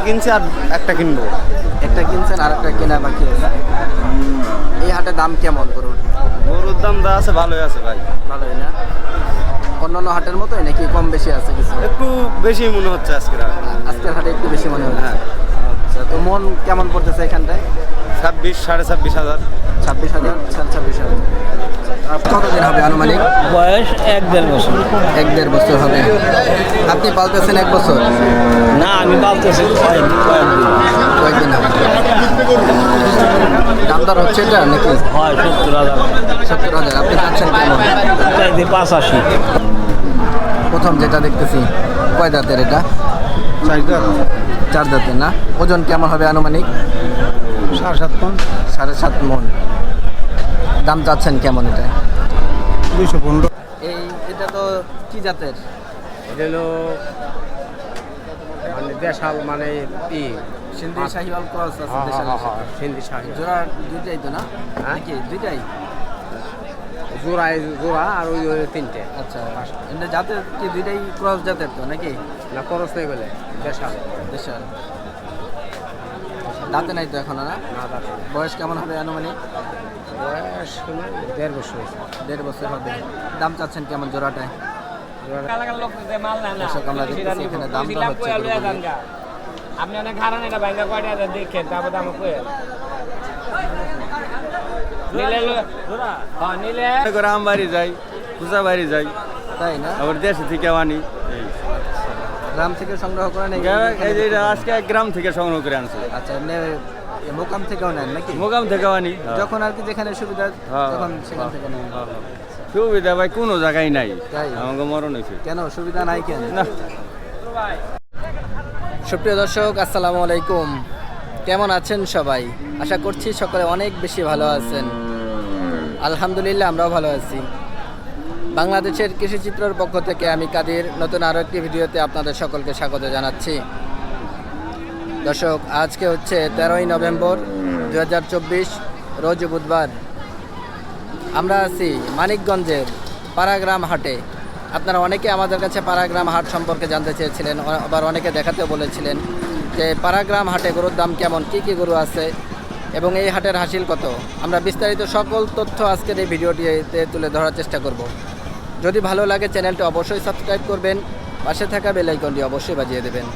কিনছি আর একটা কিনবো। একটা কিনছেন আর একটা কেনা বাকি আছে। এই হাটে দাম কেমন গরুর? গরুর দাম যা আছে ভালোই আছে ভাই, ভালোই না? অন্যান্য হাটের মতোই নাকি কম বেশি আছে কিছু? একটু বেশি মনে হচ্ছে আজকের হাট। আজকের হাটে একটু বেশি মনে হচ্ছে। হ্যাঁ। আচ্ছা, তো মন কেমন পড়তেছে এখানটায়? 26,000-26,500। 26,000, 26,000। কতদিন হবে আনুমানিক? বয়স 1-1.5 বছর। 1-1.5 বছর হবে। আপনি পালতেছেন 1 বছর? না, আমি পালতেছি কয়েকদিন। কয়েকদিন হবে। দাম দর হচ্ছে এটা নাকি? হয় 70,000। 70,000। আপনি চাচ্ছেন কেমন? চাইতে 85। প্রথম যেটা দেখতেছি, কয় দাঁতের এটা? 4 দাঁত। 4 দাঁতের না? ওজন কেমন হবে আনুমানিক? 7.5 মণ। 7.5 মণ। দাম চাচ্ছেন কেমন এটা? 215। এটা তো কি জাতের? এটা হলো মানে দেশাল, মানে সিন্ধি শাহিওয়াল ক্রস আছে দেশালের সাথে। সিন্ধি শাহী। জোড়া দুইটাই তো না? নাকি দুইটাই? জোড়া আর ওই 3টে। আচ্ছা, এটা জাতের কি দুইটাই ক্রস জাতের তো নাকি? না, খরচ নেই বলে দেশাল। দেশাল। দাঁতে নাই তো এখনো না? না দাঁত। বয়স কেমন হবে আনুমানিক? বয়স হলো 1.5 বছর হয়েছে। 1.5 বছর হবে। দাম চাচ্ছেন কেমন জোড়াটায়? দর্শক, আমরা দেখতেছি এখানে দাম দর হচ্ছে গরুগুলির। আপনি অনেক হারান এটা ভাঙ্গা কয়টা দেখেন, তারপর দাম কই নিলে করে আম বাড়ি যাই, পূজা বাড়ি যাই, তাই না? আবার দেশে থেকে আনি। গ্রাম থেকে সংগ্রহ করেন? এই যে এটা আজকে গ্রাম থেকে সংগ্রহ করে আনছে। আচ্ছা, এমনি মোকাম থেকেও নেন নাকি? মোকাম থেকেও আনি। যখন আর কি যেখানে সুবিধা তখন সেখান থেকে নেন। সুবিধা ভাই কোনো জায়গায় নাই, তাই? আমাকে মরণ হয়েছে। কেন সুবিধা নাই কেন? না। সুপ্রিয় দর্শক, আসসালামু আলাইকুম। কেমন আছেন সবাই? আশা করছি সকলে অনেক বেশি ভালো আছেন। আলহামদুলিল্লাহ, আমরাও ভালো আছি। বাংলাদেশের কৃষিচিত্রর পক্ষ থেকে আমি কাদির নতুন আরও একটি ভিডিওতে আপনাদের সকলকে স্বাগত জানাচ্ছি। দর্শক, আজকে হচ্ছে 13ই নভেম্বর 2024, রোজ বুধবার। আমরা আছি মানিকগঞ্জের পাড়াগ্রাম হাটে। আপনারা অনেকে আমাদের কাছে পাড়াগ্রাম হাট সম্পর্কে জানতে চেয়েছিলেন, আবার অনেকে দেখাতেও বলেছিলেন যে পাড়াগ্রাম হাটে গরুর দাম কেমন, কী কী গরু আছে এবং এই হাটের হাসিল কত। আমরা বিস্তারিত সকল তথ্য আজকের এই ভিডিওটিতে তুলে ধরার চেষ্টা করব। যদি ভালো লাগে চ্যানেলটি অবশ্যই সাবস্ক্রাইব করবেন, পাশে থাকা বেল আইকনটি অবশ্যই বাজিয়ে দেবেন।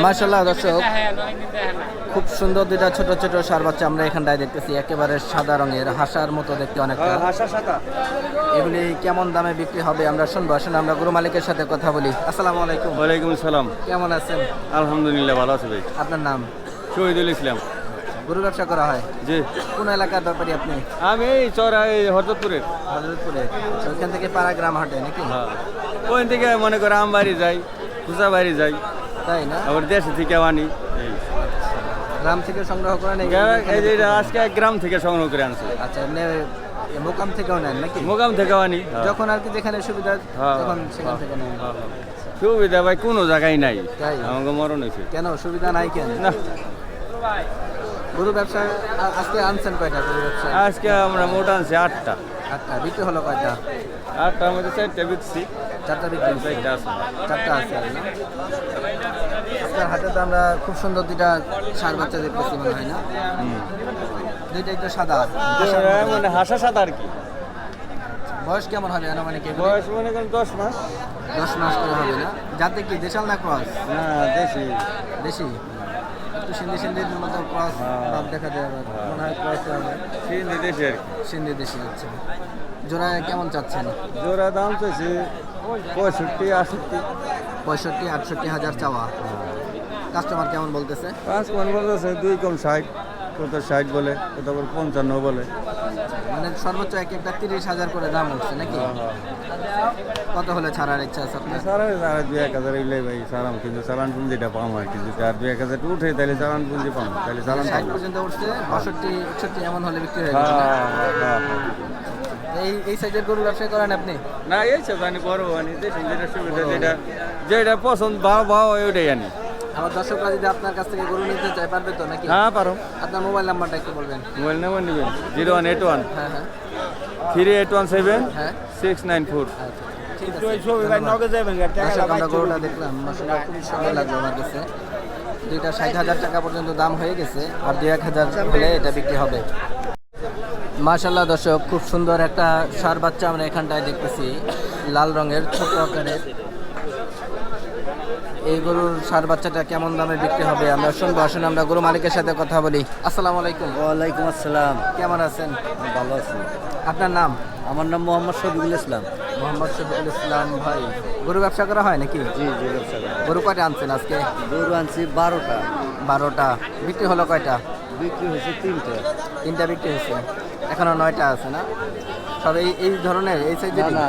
মাশাআল্লাহ দর্শক, খুব সুন্দর দুইটা ছোট ছোট ষাঁড় বাচ্চা আমরা এখানটায় দেখতেছি, একেবারে সাদা রঙের, হাসার মতো দেখতে অনেকটা। এগুলি কেমন দামে বিক্রি হবে আমরা শুনবো। আসলে আমরা গরু মালিকের সাথে কথা বলি। আসসালামু আলাইকুম। ওয়ালাইকুম আসসালাম। কেমন আছেন? আলহামদুলিল্লাহ ভালো আছে ভাই। আপনার নাম? শহীদুল ইসলাম। গরু ব্যবসা করা হয়? জি। কোন এলাকার ব্যাপারী আপনি? আমি এই চড়া এই হরদপুরের। হযরতপুরে। ওইখান থেকে পাড়াগ্রাম হাটে নাকি? হ্যাঁ, ওইখান থেকে মনে করে আম বাড়ি যাই, পূজা বাড়ি যাই, তাই না? আবার দেশে থেকে আনি। গ্রাম থেকে সংগ্রহ করেন? এই যে এটা আজকে গ্রাম থেকে সংগ্রহ করে আনছে। আচ্ছা, এমনি মোকাম থেকেও নেন নাকি? মোকাম থেকেও আনি। যখন আর কি যেখানে সুবিধা তখন সেখান থেকে নেন। সুবিধা ভাই কোনো জায়গায় নাই, তাই? আমাকে মরণ হয়েছে। কেন সুবিধা নাই কেন? না। গরু ব্যবসা আজকে আনছেন কয়টা গরু ব্যবসা? আজকে আমরা মোট আনছি 8টা। 8টা। বিক্রি হলো কয়টা? 8টার মধ্যে 4টা বিকছি। 4টা বিক্রি হয়েছে? 4টা আছে। 4টা আছে আর না? আপনার হাতে তো আমরা খুব সুন্দর দুইটা ষাঁড় বাচ্চা দেখতেছি মনে হয় না? দুইটাই তো সাদা। মানে হাসা সাদা আর কি। বয়স কেমন হবে আনুমানিক? বয়স মনে করেন 10 মাস। 10 মাস করে হবে না? যাতে কি দেশাল না ক্রস? না, দেশি। দেশি? একটু সিন্ধি সিন্ধির মতো ক্রস ভাব দেখা যায়, আবার মনে হয় ক্রস হবে। সিন্ধি দেশি আর কি। সিন্ধি দেশি হচ্ছে। জোড়া কেমন চাচ্ছেন? জোড়া দাম চাইছে 65-68। 65-68 হাজার চাওয়া। কাস্টমার কেমন বলতেছে? 5 মন বলতেছে, 2 কম 60, কত 60 বলে, কত আবার 55 বলে। মানে সর্বোচ্চ এক একটা 30,000 করে দাম উঠছে নাকি? কত হলে ছাড়ার ইচ্ছা আছে আপনার? সারা 2-1000 এলে ভাই সারাম, কিন্তু চালান পুঞ্জিটা পাম আর কি। যদি আর 2-1000 উঠে তাহলে চালান পুঞ্জি পাম, তাহলে চালান 60 পর্যন্ত উঠছে, 62-61 এমন হলে বিক্রি হয়ে যাবে না? এই সাইজের গরু ব্যবসা করেন আপনি? না, এই সব আনি বড় আনি, দেশি যেটা সুবিধা, যেটা পছন্দ ভাও ওইটাই আনি। আমার দর্শকরা যদি আপনার কাছ থেকে গরু নিতে চায় পারবে তো নাকি? হ্যাঁ পারো। আপনার মোবাইল নাম্বারটা একটু বলবেন। মোবাইল নাম্বার নেবেন 0181 হ্যাঁ হ্যাঁ 3817 হ্যাঁ 694। আচ্ছা ঠিক একটু ওই আছে ছবি ভাই ধন্যবাদ। নগে যাবেন গা, টাকা দর্শক, আমরা লাগাই গরুটা ছবি। দেখলাম, মাশাআল্লাহ খুব সুন্দর লাগলো আমার কাছে। দুইটা 60,000 টাকা পর্যন্ত দাম হয়ে গেছে, আর 2-1,000 হলে এটা বিক্রি হবে। মাশাআল্লাহ দর্শক, খুব সুন্দর একটা ষাঁড় বাচ্চা আমরা এখানটায় দেখতেছি, লাল রঙের ছোট আকারের। এই গরুর ষাঁড় বাচ্চাটা কেমন দামে বিক্রি হবে আমরা শুনবো। আসুন আমরা গরু মালিকের সাথে কথা বলি। আসসালামু আলাইকুম। ওয়ালাইকুম আসসালাম। কেমন আছেন? ভালো আছি। আপনার নাম? আমার নাম মোহাম্মদ শফিকুল ইসলাম। মোহাম্মদ শফিকুল ইসলাম ভাই। গরু ব্যবসা করা হয় নাকি? জি জি, ব্যবসা করি। গরু কয়টা আনছেন আজকে? গরু আনছি 12টা, 12টা। বিক্রি হলো কয়টা? বিক্রি হয়েছে 3টে। 3টা বিক্রি হয়েছে, এখনো 9টা আছে না? সব এই ধরনের, এই সাইজের? না না,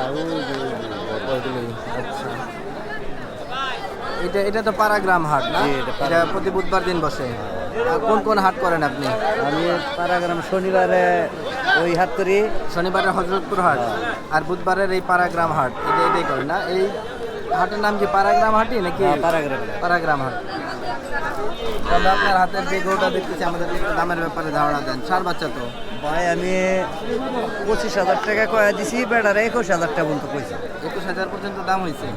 ওইগুলোই। আচ্ছা, এটা তো পাড়াগ্রাম হাট না? জি, এটা এটা প্রতি বুধবার দিন বসে। আর কোন কোন হাট করেন আপনি? আমি পাড়াগ্রাম শনিবারে ওই হাট করি। শনিবারের হজরতপুর হাট আর বুধবারের এই পাড়াগ্রাম হাট, এটাই করেন না? এই হাটের নাম কি পাড়াগ্রাম হাটই নাকি? পাড়াগ্রাম। পাড়াগ্রাম হাট। তাহলে আপনার হাতের যে গরুটা দেখতেছি, আমাদের একটু দামের ব্যাপারে ধারণা দেন। ষাঁড় বাচ্চা তো ভাই আমি 25,000 টাকা কয়া দিছি, বেটারে 21,000 টাকা পর্যন্ত কইছি। 21,000 পর্যন্ত দাম হয়েছে।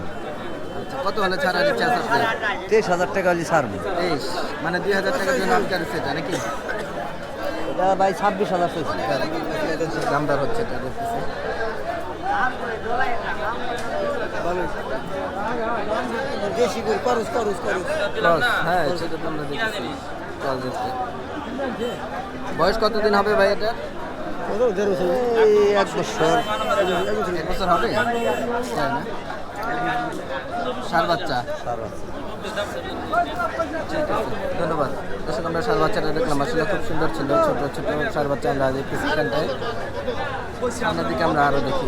আচ্ছা, কত হলে ছাড়ার ইচ্ছা আছে আপনার? 23,000 টাকা হলে ছাড়বো। 23, মানে 2,000 টাকার জন্য আটকার সেটা নাকি? এটা ভাই 26,000 কইছি। দামদার হচ্ছে এটা দেখতেছি। বেশি করে করস করস করস। ক্রস, হ্যাঁ সেটা তো আমরা দেখতেছি। ক্রস দেখতে। বয়স কতদিন হবে ভাই এটা? এই 1 বছর। 1 বছর হবে? তাই না? ষাঁড় বাচ্চা। ঠিক আছে, ধন্যবাদ। দর্শক, আমরা ষাঁড় বাচ্চাটা দেখলাম, আসলে খুব সুন্দর ছিল। ছোট ছোট ষাঁড় বাচ্চা আমরা দেখতেছি এখানটায়। সামনের দিকে আমরা আরো দেখি।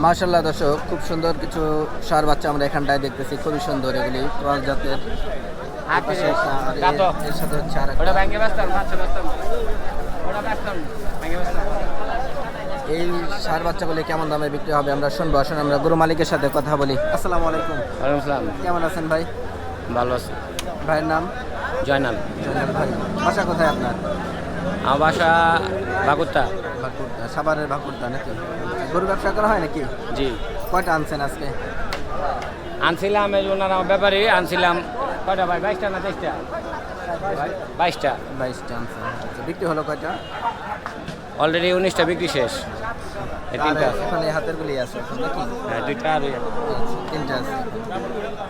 মাশাআল্লাহ দর্শক, খুব সুন্দর কিছু ষাঁড় বাচ্চা আমরা এখানটায় দেখতেছি, খুবই সুন্দর। এগুলি ক্রস জাতের। হাত পাশে একটা, আর দাঁতো। এর সাথে হচ্ছে আর ওটা ব্যাংকে ব্যস্তাম, পাঁচশো ব্যস্তাম, ওটা ব্যস্তাম, ব্যাংকে ব্যস্তাম। এই ষাঁড় বাচ্চাগুলি কেমন দামে বিক্রি হবে আমরা শুনবো। আসুন আমরা গরু মালিকের সাথে কথা বলি। আসসালামু আলাইকুম। ওয়ালাইকুম আসসালাম। কেমন আছেন ভাই? ভালো আছি। ভাইয়ের নাম? জয়নাল। জয়নাল ভাই। বাসা কোথায় আপনার? আমার বাসা বাগুত্তা। ভাকুরতা, সাভারের ভাকুরতা নাকি? গরু ব্যবসা করা হয় নাকি? জি। কয়টা আনছেন আজকে? আনছিলাম এই ওনার আমার ব্যাপারে আনছিলাম কয়টা ভাই? 22টা না 23টা? 22টা। 22টা আনছেন। আচ্ছা, বিক্রি হলো কয়টা? অলরেডি 19টা বিক্রি শেষ। এই আর 3টা আছে। এখানে হাতের গুলি আছে এখন নাকি? হ্যাঁ, 2টা আর ওই একটা। আচ্ছা, 3টা আছে।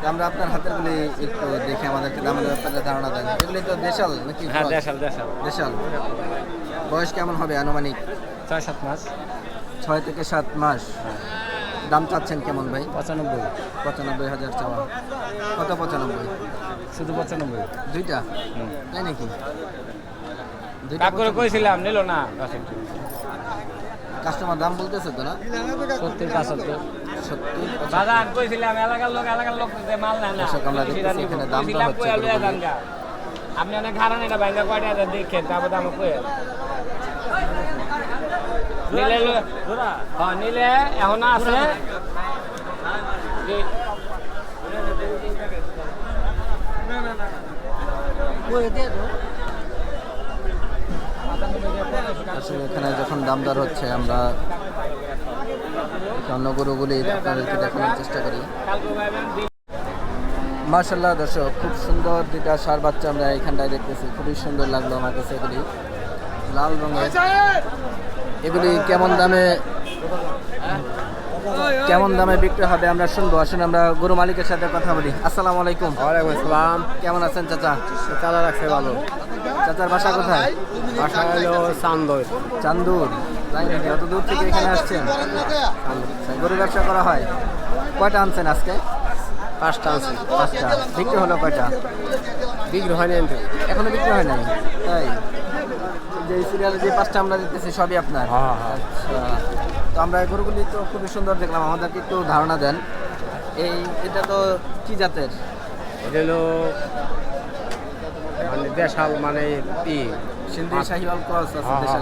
তো আমরা আপনার হাতের গুলি একটু দেখে আমাদেরকে দামের ব্যাপারে ধারণা দেন। এগুলি তো দেশাল নাকি? হ্যাঁ, cross? দেশাল দেশাল। দেশাল। বয়স কেমন হবে আনুমানিক? 6-7 মাস। 6 থেকে 7 মাস। দাম চাচ্ছেন কেমন ভাই? 95। 95,000 চাওয়া। কত 95? শুধু 95। দুইটা? তাই নাকি? দুইটা কাক করে কইছিলাম নিল না। কাস্টমার দাম বলতেছে তো না? 70-75। 70, 75। বাজার কইছিলাম এলাকার লোক যে মাল নেয় না। দর্শক, আমরা দেখতেছি এখানে দাম দর হচ্ছে গরুগুলির। আপনি অনেক খারান এটা ব্যাংকে কয়টা আছে দেখেন, তারপর দাম কই নিলে হ্যাঁ নিলে এখন আছে যে- আসলে এখানে যখন দাম দর হচ্ছে, আমরা অন্য গরুগুলি আপনাদেরকে দেখানোর চেষ্টা করি। মাশাআল্লাহ দর্শক, খুব সুন্দর দুইটা ষাঁড় বাচ্চা আমরা এখানটায় দেখতেছি, খুবই সুন্দর লাগলো আমার কাছে এগুলি, লাল রঙের। এগুলি কেমন দামে বিক্রি হবে আমরা শুনবো। আসুন আমরা গরু মালিকের সাথে কথা বলি। আসসালামু আলাইকুম। ওয়ালাইকুম আসসালাম। কেমন আছেন চাচা? চালা রাখছে ভালো। চাচার বাসা কোথায়? বাসা হলো চান্দর। চান্দুর। তাই নাকি? অত দূর থেকে এখানে আসছেন? আচ্ছা, গরু ব্যবসা করা হয়। কয়টা আনছেন আজকে? 5টা আছে। 5টা। বিক্রি হলো কয়টা? বিক্রি হয়নি এখনো বিক্রি হয় নাই? তাই? যে সিরিয়ালে যে 5টা আমরা দিতেছি সবই আপনার? হ্যাঁ, হ্যাঁ। আচ্ছা, তো আমরা এই গরুগুলি তো খুবই সুন্দর দেখলাম, আমাদেরকে একটু ধারণা দেন। এটা তো কি জাতের? এটা হলো মানে দেশাল মানে কি সিন্ধি শাহিওয়াল ক্রস আছে দেশাল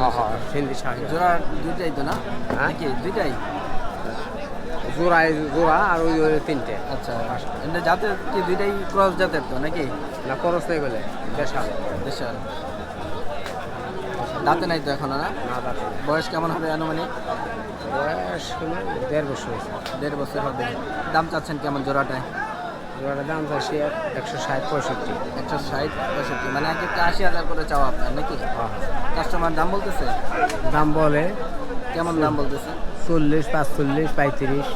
সিন্ধি শাহি জোড়া দুইটাই তো না? হ্যাঁ। নাকি দুইটাই? জোড়া আর ওই তিনটে আচ্ছা, এটা জাতের কি দুইটাই ক্রস জাতের তো নাকি? না খরচ নেই বলে দেশাল দেশাল দাঁতে নাই তো এখনো না? না দাঁড়া বয়স কেমন হবে আনুমানিক? বয়স 1.5 বছর হয়েছে। 1.5 বছর হবে। দাম চাচ্ছেন কেমন জোড়াটায়? জোড়াটার দাম চাইছি 160-65। 160-65, মানে এক একটা 80,000 করে চাওয়া আপনার নাকি? কাস্টমার দাম বলতেছে? দাম বলে কেমন দাম বলতেছে? 40, 45, 35।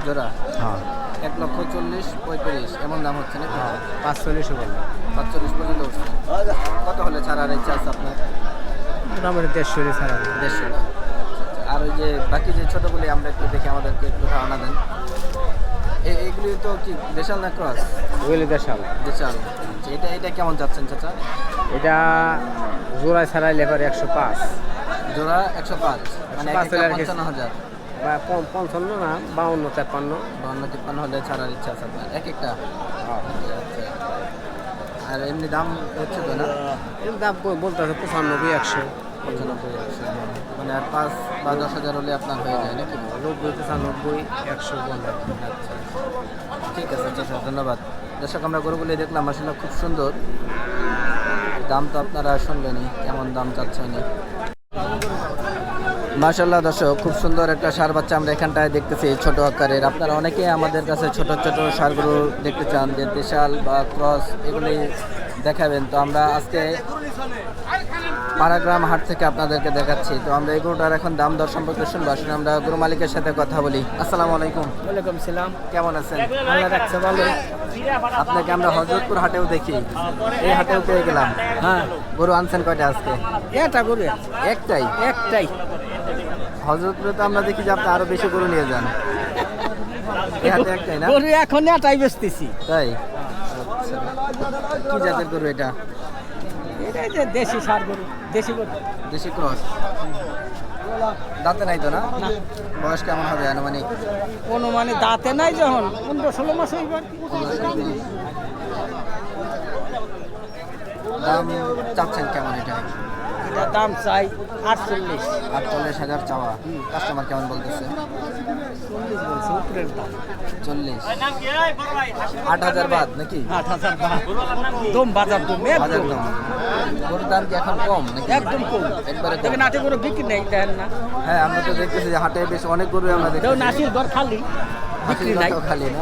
জোড়া হ্যাঁ 1,40,000-45 এমন দাম হচ্ছে নাকি? 45 বলে 45 পর্যন্ত উঠছে। কত হলে ছাড়ার ইচ্ছা আছে আপনার? মোটামুটি 150 ছাড়া 150। আর ওই যে বাকি যে ছোটগুলি আমরা একটু দেখে আমাদেরকে একটু ধারণা দেন। এইগুলি তো কি দেশাল না ক্রস? ওইগুলি দেশাল। দেশাল। আচ্ছা, এটা কেমন যাচ্ছেন চাচা? এটা জোড়ায় ছাড়াইলে এবার 105 জোড়া 105, মানে 55,000 বা 55 না 52, 53। 52-53 হলে ছাড়ার ইচ্ছা আছে আপনার এক একটা? আচ্ছা। আর এমনি দাম হচ্ছে তো না? এর দাম বলতে আছে 95, 100। 95-100, মানে আর 5 বা 10,000 হলে আপনার হয়ে যায় নাকি? 90, 95, 100 বলে। আচ্ছা, ঠিক আছে চাচা, ধন্যবাদ। দর্শক, আমরা গরুগুলি দেখলাম, আসলে খুব সুন্দর। দাম তো আপনারা শুনলেনই, কেমন দাম চাচ্ছেন। মাশাআল্লাহ দর্শক, খুব সুন্দর একটা ষাঁড় বাচ্চা আমরা এখানটায় দেখতেছি, ছোট আকারের। আপনারা অনেকেই আমাদের কাছে ছোট ছোট ষাঁড়গুলো দেখতে চান, যে দেশাল বা ক্রস এগুলি দেখাবেন। তো আমরা আজকে পাড়াগ্রাম হাট থেকে আপনাদেরকে দেখাচ্ছি। তো আমরা এই গরুটার এখন দাম দর সম্পর্কে শুনবো। আসলে আমরা গরু মালিকের সাথে কথা বলি। আসসালামু আলাইকুম। ওয়ালাইকুম সালাম। কেমন আছেন? আল্লাহ রাখছে ভালো। আপনাকে আমরা হযরতপুর হাটেও দেখি, এই হাটেও পেয়ে গেলাম। হ্যাঁ, গরু আনছেন কয়টা আজকে? এটা গরু একটাই। হযরতপুরে তো আমরা দেখি যে আপনি আরো বেশি গরু নিয়ে যান, এই হাটে একটাই না? গরু এখন এটাই বেচতেছি। তাই? আচ্ছা, কি জাতের গরু এটা? এটা যে দেশি সার গরু, দেশি গরু। দেশি ক্রস। দাঁতে নাই তো না? বয়স কেমন হবে আনুমানিক? কোনো মানে দাঁতে নাই, যখন 15-16 মাস হইবার। দাম চাচ্ছেন কেমন এটা? এটা দাম চাই 48। 48,000 চাওয়া। কাস্টমার কেমন বলতেছে? 40 বলছে, উপরের দাম 40। 8,000 বাদ নাকি? 8,000 বাদ। দম বাজার দম বাজার দাম। গরুর দাম কি এখন কম নাকি? একদম কম। একবারে কম। দেখেন হাটে গরু বিক্রি নেই, দেখেন না। হ্যাঁ, আমরা তো দেখতেছি যে হাটে বেশ অনেক গরু আমরা দেখতেছি। দেখুন হাসিল ঘর খালি, বিক্রি নাই। হাসিল খালি না?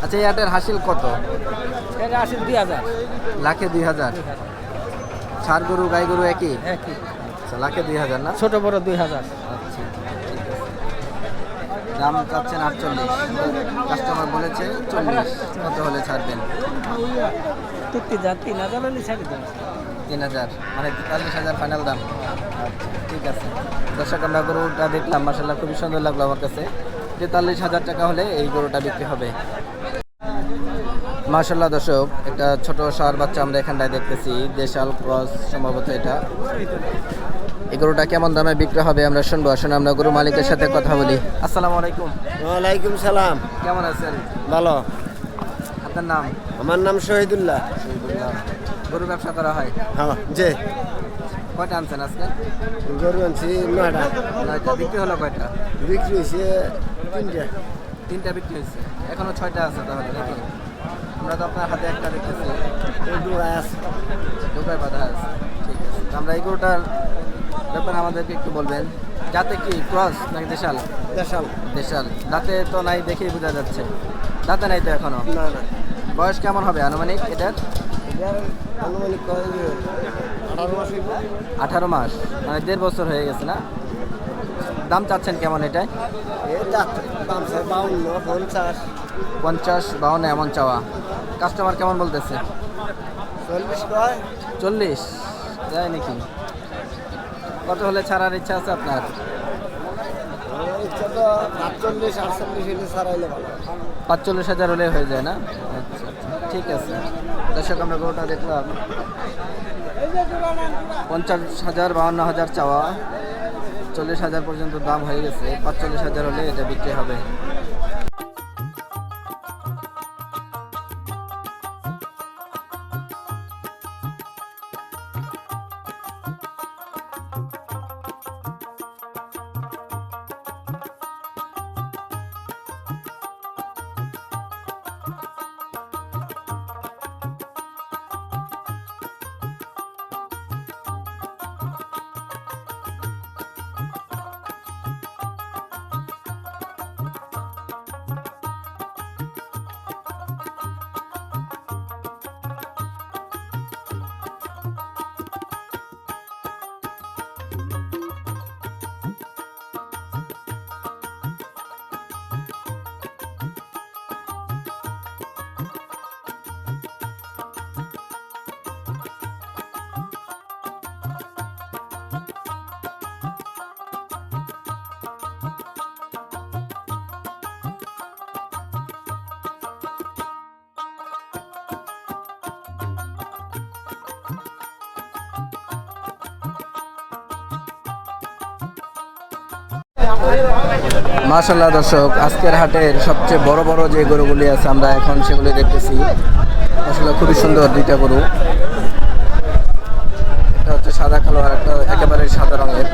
আচ্ছা, এই হাটের হাসিল কত? এটা হাসিল 2,000। লাখে 2,000। ষাঁড় গরু গাই গরু একই? একই। আচ্ছা, লাখে 2,000 না? ছোট বড় 2,000। আচ্ছা, ঠিক আছে। দাম চাচ্ছেন 48, কাস্টমার বলেছে 40। কত হলে ছাড়বেন? তুই যা 3,000 হলে ছাড়ি দেন। 3,000, মানে 43,000 ফাইনাল দাম। আচ্ছা, ঠিক আছে। দর্শক, আমরা গরুটা দেখলাম, মাশাআল্লাহ খুবই সুন্দর লাগলো আমার কাছে। 43,000 টাকা হলে এই গরুটা বিক্রি হবে। মাশাআল্লাহ দর্শক, একটা ছোট ষাঁড় বাচ্চা আমরা এখানটায় দেখতেছি, দেশাল ক্রস সম্ভবত এটা। এই গরুটা কেমন দামে বিক্রি হবে আমরা শুনবো। আসলে আমরা গরু মালিকের সাথে কথা বলি। আসসালামু আলাইকুম। ওয়ালাইকুম সালাম। কেমন আছেন? ভালো। আপনার নাম? আমার নাম শহীদুল্লাহ। গরু ব্যবসা করা হয়? হ্যাঁ, যে কয়টা আনছেন আজকে? গরু আনছি 9টা। 9টা। বিক্রি হলো কয়টা? বিক্রি হয়েছে 3টা। 3টা বিক্রি হয়েছে, এখনো 6টা আছে তাহলে নাকি? আমরা তো আপনার হাতে একটা দেখতেছি, ঢোকায় বাধা আছে। ঠিক আছে, তো আমরা এই গরুটার ব্যাপারে আমাদেরকে একটু বলবেন। যাতে কি ক্রস নাকি দেশাল? দেশাল। দেশাল। দাঁতে তো নাই, দেখেই বোঝা যাচ্ছে। দাঁতে নাই তো এখনো? না না। বয়স কেমন হবে আনুমানিক এটার? আনুমানিক 18 মাস হইব। 18 মাস, মানে 1.5 বছর হয়ে গেছে না? দাম চাচ্ছেন কেমন এটাই? এই দাম চাই 52, 50। 50-52 এমন চাওয়া। কাস্টমার কেমন বলতেছে? 40 কয়। 40 যায় নাকি? কত হলে ছাড়ার ইচ্ছা আছে আপনার? আমার ইচ্ছা তো 48, 48 হলে ছাড়াইলে ভালো। 45,000 হলে হয়ে যায় না? আচ্ছা আচ্ছা, ঠিক আছে। দর্শক, আমরা গরুটা দেখলাম, 50,000, 52,000 চাওয়া। 40,000 পর্যন্ত দাম হয়ে গেছে, 45,000 হলে এটা বিক্রি হবে। মাশাআল্লাহ দর্শক, আজকের হাটের সবচেয়ে বড় বড় যে গরুগুলি আছে আমরা এখন সেগুলি দেখতেছি। আসলে খুবই সুন্দর দুইটা গরু, একটা হচ্ছে সাদা কালো আর একটা একেবারে সাদা রঙের।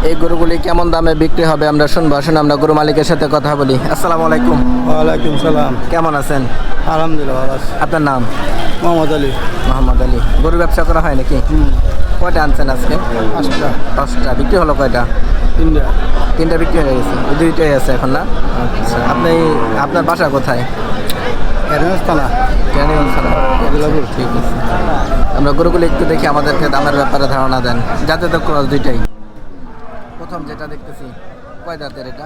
এই গরুগুলি কেমন দামে বিক্রি হবে আমরা শুনবো। আসুন আমরা গরু মালিকের সাথে কথা বলি। আসসালামু আলাইকুম। ওয়ালাইকুম সালাম। কেমন আছেন? আলহামদুলিল্লাহ ভালো আছি। আপনার নাম? মোহাম্মদ আলী। মোহাম্মদ আলী। গরু ব্যবসা করা হয় নাকি? কয়টা আনছেন আজকে? 5টা। 10টা। বিক্রি হলো কয়টা? 3টা। 3টা বিক্রি হয়ে গেছে, ওই 2টাই আছে এখন না? আচ্ছা, আপনার বাসা কোথায়? থানা। কেরানীগঞ্জ থানা। ঠিক আছে। আমরা গরুগুলো একটু দেখি, আমাদেরকে দামের ব্যাপারে ধারণা দেন। যাতে তো ক্রস দুইটাই। প্রথম যেটা দেখতেছি, কয় দাঁতের এটা?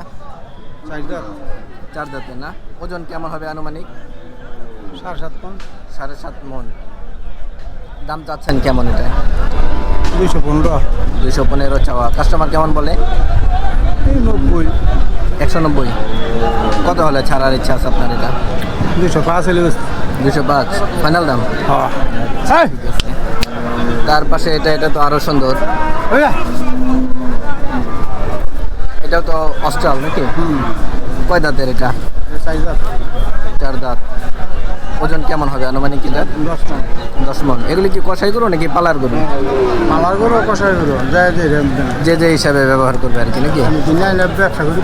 4 দাঁতের না? ওজন কেমন হবে আনুমানিক? 7.5 মণ। 7.5 মণ। দাম চাচ্ছেন কেমন এটা? 215। 215 চাওয়া। কাস্টমার কেমন বলে? 90। 190। কত হলে ছাড়ার ইচ্ছা আছে আপনার এটা? 205 হলে 205 ফাইনাল দাম? হ্যাঁ। ঠিক আছে। তার পাশে এটা তো আরো সুন্দর। এটাও তো অস্ট্রাল নাকি? কয় দাঁতের এটা? 4 দাঁত। ওজন কেমন হবে আনুমানিক এটা? 10 মণ। 10 মণ। এগুলি কি কষাই গরু নাকি পালার গরু? আমার গরু কষাই গরু যে যে হিসাবে ব্যবহার করবে আর কি নাকি? আমি দিনে আইলে ব্যবসা করি।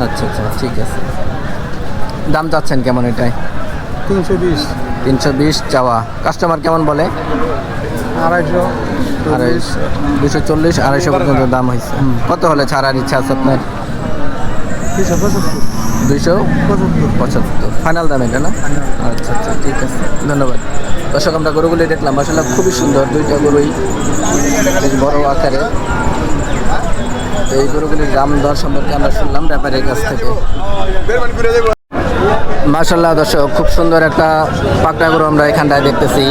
আচ্ছা আচ্ছা, ঠিক আছে। দাম চাচ্ছেন কেমন এটাই? 320। 320 চাওয়া। কাস্টমার কেমন বলে? 250। 240 250 পর্যন্ত দাম হয়েছে। কত হলে ছাড়ার ইচ্ছা আছে আপনার? 275। 275 ফাইনাল দাম এটা না? আচ্ছা আচ্ছা, ঠিক আছে, ধন্যবাদ। দর্শক, আমরা গরুগুলি দেখলাম, আসলে খুবই সুন্দর দুইটা গরুই, বেশ বড় আকারে। এই গরুগুলির দাম দর সম্পর্কে আমরা শুনলাম ব্যাপারীর কাছ থেকে। মাশাআল্লাহ দর্শক, খুব সুন্দর একটা পাকড়া গরু আমরা এখানটায় দেখতেছি।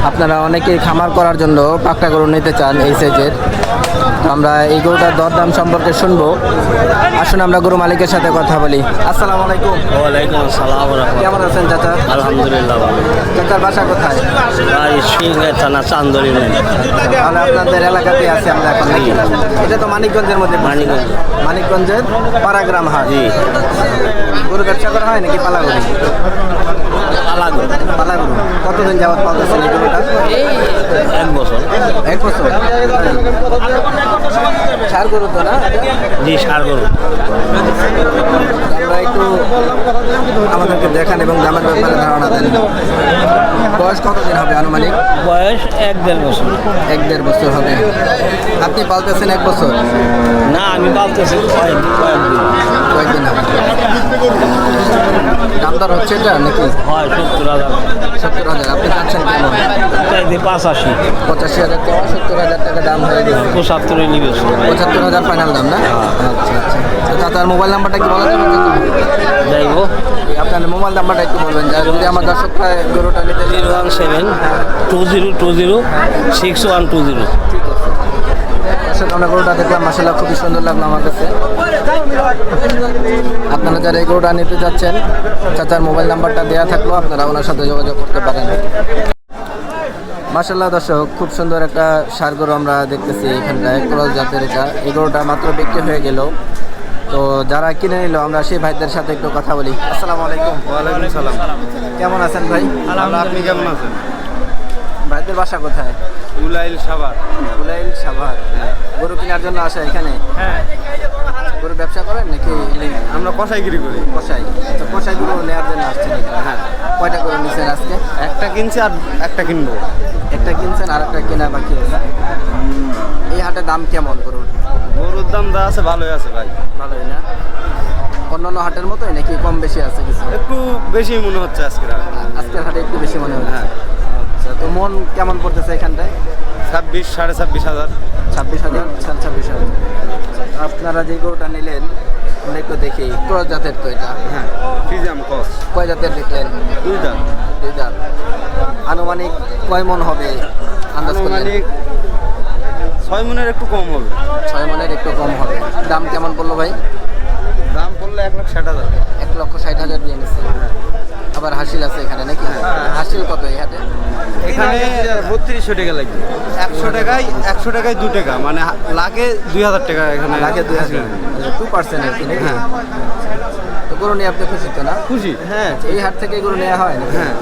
আপনারা অনেকেই খামার করার জন্য পাকড়া গরু নিতে চান এই সাইজের। তো আমরা এই গরুটার দরদাম সম্পর্কে শুনবো। আসুন আমরা গরু মালিকের সাথে কথা বলি। আসসালামু আলাইকুম। ওয়ালাইকুম আসসালাম। কেমন আছেন চাচা? আলহামদুলিল্লাহ ভালো। চাচার বাসা কোথায়? সিংহে থানা চান্দরি। তাহলে আপনাদের এলাকাতেই আছে আমরা এখন নাকি? এটা তো মানিকগঞ্জের মধ্যে। মানিকগঞ্জের পাড়াগ্রাম হাট। গরু ব্যবসা করা হয় নাকি পালা গরু? পালা গরু। কতদিন যাবত পালতেছেন এই গরুটা? 1 বছর। 1 বছর। ষাঁড় গরু তো না? জি, ষাঁড় গরু। আমরা একটু আমাদেরকে দেখান এবং দামের ব্যাপারে ধারণা দেন। বয়স কতদিন হবে আনুমানিক? বয়স 1-1.5 বছর। 1-1.5 বছর হবে। আপনি পালতেছেন 1 বছর? না, আমি পালতেছি কয়েকদিন হবে। দাম দর হচ্ছে এটা নাকি? হয় 70,000। 70,000। আপনি চাচ্ছেন কেমন? 85। 85,000 টাকা। 70,000 টাকা দাম হয়ে গেছে। 75 নিবে। 75,000 ফাইনাল দাম না? আচ্ছা আচ্ছা। তার মোবাইল নাম্বারটা কি বলা যাবে? যাইব। আপনার মোবাইল নাম্বারটা একটু বলবেন, যদি আমার দর্শকরা গরুটা নিতে 017-20-6120। দর্শক, আমরা গরুটা দেখলাম, মাশাআল্লাহ খুবই সুন্দর লাগলো আমার কাছে। আপনারা যারা এই গরুটা নিতে যাচ্ছেন, চাচার মোবাইল নাম্বারটা দেওয়া থাকলো, আপনারা ওনার সাথে যোগাযোগ করতে পারেন। মাশাআল্লাহ দর্শক, খুব সুন্দর একটা ষাঁড় গরু আমরা দেখতেছি এখানটায়, ক্রস জাতের এটা। এই গরুটা মাত্র বিক্রি হয়ে গেল। তো যারা কিনে নিল আমরা সেই ভাইদের সাথে একটু কথা বলি। আসসালামু আলাইকুম। ওয়ালাইকুম সালাম। কেমন আছেন ভাই? আপনি কেমন আছেন? ভাইদের বাসা কোথায়? উলাইল সাভার। উলাইল সাভার। গরু কেনার জন্য আসা এখানে? হ্যাঁ, গরু ব্যবসা করেন নাকি আমরা কষাইগিরি করি। কষাই? তো কষাই গরু নেওয়ার জন্য আসছেন এখানে? হ্যাঁ। কয়টা গরু নিচ্ছেন আজকে? একটা কিনছি আর একটা কিনবো। একটা কিনছেন আর একটা কেনা বাকি আছে। এই হাটে দাম কেমন গরুর? গরুর দাম যা আছে ভালোই আছে ভাই। ভালোই না? অন্যান্য হাটের মতোই নাকি কম বেশি আছে কিছু? একটু বেশি মনে হচ্ছে আজকের হাটে। আজকের হাটে একটু বেশি মনে হচ্ছে। হ্যাঁ। আচ্ছা, তো মন কেমন পড়তেছে এখানটায়? 26, 26,500। 26,000, 26,000। আপনারা যে গরুটা নিলেন আমরা একটু দেখি, ক্রস জাতের তো এটা? হ্যাঁ, ফিজাম কস। কয় জাতের দেখলেন? 2 দাম। 2 জাত। আনুমানিক কয় মন হবে আন্দাজ করলেন? আনুমানিক 6 মনের একটু কম হবে। 6 মনের একটু কম হবে। দাম কেমন পড়লো ভাই? দাম পড়লে 1,60,000। 1,60,000 দিয়ে নিচ্ছে। আবার হাসিল আছে এখানে নাকি? হাসিল কত এই হাটে? এখানে 3200 টাকা লাগবে। 100 টাকায় 2 টাকা, মানে লাখে 2000 টাকা। এখানে লাখে 2,000, 2% আর কি নাকি? হ্যাঁ। তো গরু নিয়ে আপনি খুশি তো না? খুশি। হ্যাঁ, এই হাট থেকে গরু নেওয়া হয় নাকি? হ্যাঁ।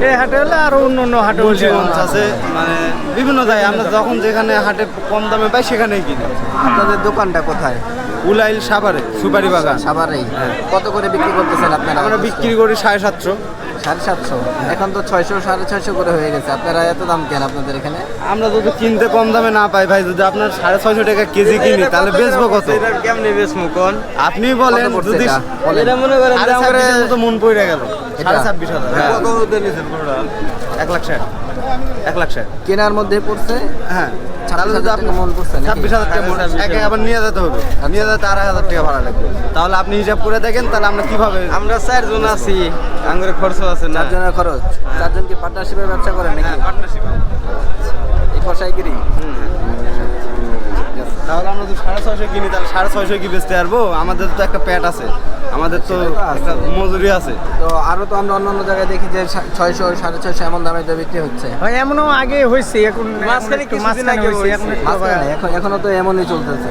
এই হাটে হলে আরো অন্য হাটে মুন্সিগঞ্জ আছে, মানে বিভিন্ন জায়গায় আমরা যখন যেখানে হাটে কম দামে পাই সেখানেই কিনি। আপনাদের দোকানটা কোথায়? উলাইল সাভারে, সুপারি বাগান। সাভারেই। কত করে বিক্রি করতেছেন আপনারা? আমরা বিক্রি করি 750। 750? এখন তো 600, 650 করে হয়ে গেছে। আপনারা এত দাম কেন আপনাদের এখানে? আমরা যদি কিনতে কম দামে না পাই ভাই, যদি আপনার 650 টাকা কেজি কিনি তাহলে বেচবো কত? কেমনি বেচবো কোন? আপনি বলেন। কত পড়ছে যদি এটা? বলেন। এটা মনে করেন যে আমাদের তো মন পড়ে গেল এটা? 26,500। হ্যাঁ। কত দিয়ে নিছেন পুরোটা? 1,60,000। 1,60,000। কেনার মধ্যে পড়ছে হ্যাঁ। 26,000 টাকা মন পড়ছে নাকি? 26,000 টাকা মন। একে আবার নিয়ে যেতে হবে। নিয়ে যেতে 2,500 টাকা ভাড়া লাগবে। তাহলে আপনি হিসাব করে দেখেন, তাহলে আমরা কিভাবে? আমরা 4 জন আছি, আঙ্গুরের খরচ আছে না। 4 জনের খরচ। 4 জন কি পার্টনারশিপে ব্যবসা করেন নাকি? পার্টনারশিপ। এই কষাইগিরি? তাহলে আমরা যদি 650 কিনি তাহলে 650 কি বেচতে পারবো? আমাদের তো একটা প্যাট আছে, আমাদের তো একটা মজুরি আছে। তো আরো তো আমরা অন্য জায়গায় দেখি যে 600, 650 এমন দামে তো বিক্রি হচ্ছে। হয় এমনও আগে হয়েছে, এখন মাঝখানে কিছুদিন আগে হয়েছে, এখন একটু মাঝখানে এখনো তো এমনই চলতেছে।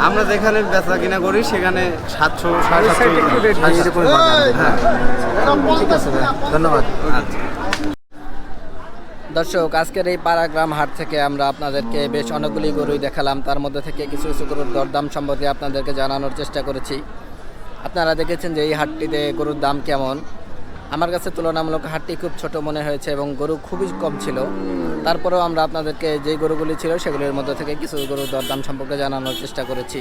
আমরা যেখানে বেচা কিনা করি সেখানে 700, 750 একটু rate বেশি। এরকম বাজার। হ্যাঁ, ঠিক আছে ভাই, ধন্যবাদ। আচ্ছা। দর্শক, আজকের এই পাড়াগ্রাম হাট থেকে আমরা আপনাদেরকে বেশ অনেকগুলি গরুই দেখালাম। তার মধ্যে থেকে কিছু কিছু গরুর দরদাম সম্পর্কে আপনাদেরকে জানানোর চেষ্টা করেছি। আপনারা দেখেছেন যে এই হাটটিতে গরুর দাম কেমন। আমার কাছে তুলনামূলক হাটটি খুব ছোট মনে হয়েছে এবং গরু খুবই কম ছিল। তারপরেও আমরা আপনাদেরকে যে গরুগুলি ছিল সেগুলির মধ্যে থেকে কিছু গরুর দরদাম সম্পর্কে জানানোর চেষ্টা করেছি।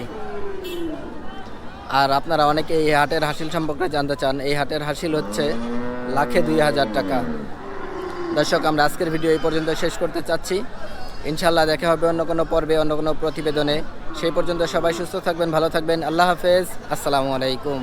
আর আপনারা অনেকে এই হাটের হাসিল সম্পর্কে জানতে চান। এই হাটের হাসিল হচ্ছে লাখে 2,000 টাকা। দর্শক, আমরা আজকের ভিডিও এই পর্যন্ত শেষ করতে চাচ্ছি। ইনশাআল্লাহ দেখা হবে অন্য কোনো পর্বে, অন্য কোনো প্রতিবেদনে। সেই পর্যন্ত সবাই সুস্থ থাকবেন, ভালো থাকবেন। আল্লাহ হাফেজ। আসসালামু আলাইকুম।